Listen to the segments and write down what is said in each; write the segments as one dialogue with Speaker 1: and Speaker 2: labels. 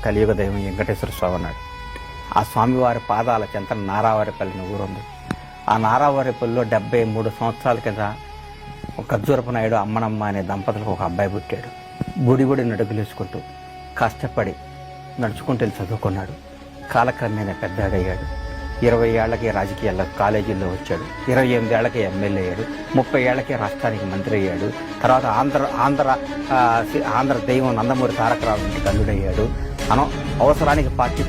Speaker 1: కలియుగ దైవం వెంకటేశ్వర స్వామి అన్నాడు. ఆ స్వామివారి పాదాల చెంత నారావారిపల్లిని ఊరుంది. ఆ నారావారిపల్లిలో 73 సంవత్సరాల కింద ఒక ఖర్జూరపు నాయుడు అమ్మనమ్మ అనే దంపతులకు ఒక అబ్బాయి పుట్టాడు. గుడి నడుగులేసుకుంటూ కష్టపడి నడుచుకుంటూ వెళ్ళి చదువుకున్నాడు. కాలక్రమేణా పెద్దాడయ్యాడు. 20 ఏళ్లకే రాజకీయాల్లో కాలేజీల్లో వచ్చాడు. 28 ఏళ్లకే ఎమ్మెల్యే అయ్యాడు. 30 ఏళ్లకే రాష్ట్రానికి మంత్రి అయ్యాడు. తర్వాత ఆంధ్ర దైవం నందమూరి తారక రావు ఇంటికి అల్లుడయ్యాడు. అవసరానికి పార్టీ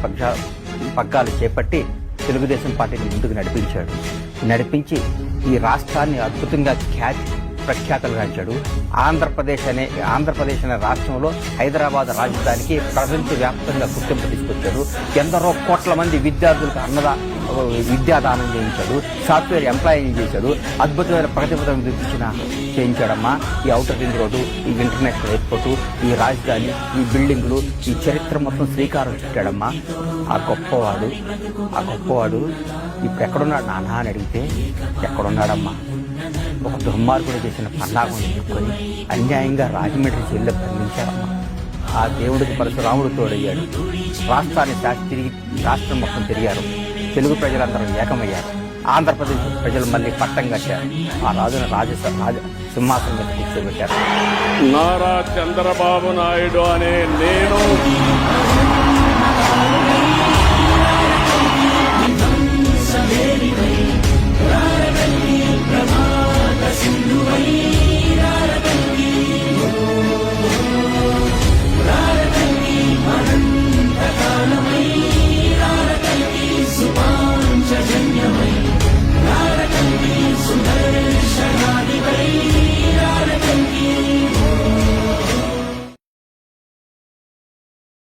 Speaker 1: పగ్గాలు చేపట్టి తెలుగుదేశం పార్టీని ముందుకు నడిపించి ఈ రాష్ట్రాన్ని అద్భుతంగా ప్రఖ్యాతలుగాంచాడు. ఆంధ్రప్రదేశ్ అనే రాష్ట్రంలో హైదరాబాద్ రాజధానికి ప్రపంచవ్యాప్తంగా గుర్తింపు తీసుకొచ్చాడు. ఎందరో కోట్ల మంది విద్యార్థులకు విద్యాదానం చేయించాడు. సాఫ్ట్వేర్ ఎంప్లాయింగ్ చేశాడు. అద్భుతమైన ప్రగతిపథం చేయించాడమ్మా. ఈ ఔటర్ రింగ్ రోడ్డు, ఈ ఇంటర్నేషనల్ ఎయిర్పోర్టు, ఈ రాజధాని, ఈ బిల్డింగులు, ఈ చరిత్ర మొత్తం శ్రీకారం చుట్టాడమ్మా. ఆ గొప్పవాడు ఇప్పుడు ఎక్కడున్నాడు నాన్న అని అడిగితే ఎక్కడున్నాడమ్మా? ఒక దుర్మార్గుడు చేసిన పన్నాగం ఎదుర్కొని అన్యాయంగా రాజమండ్రి జైల్లో బంధించారమ్మా. ఆ దేవుడికి పరశురాముడు తోడయ్యాడు. రాష్ట్రాన్ని తిరిగి రాష్ట్రం మొత్తం తిరిగారు. తెలుగు ప్రజలందరూ ఏకమయ్యారు. ఆంధ్రప్రదేశ్ ప్రజలు మళ్ళీ పట్టం కట్టారు. ఆ రాజును సింహాసనం మీద కూర్చోబెట్టారు.
Speaker 2: నారా చంద్రబాబు నాయుడు అనే నేను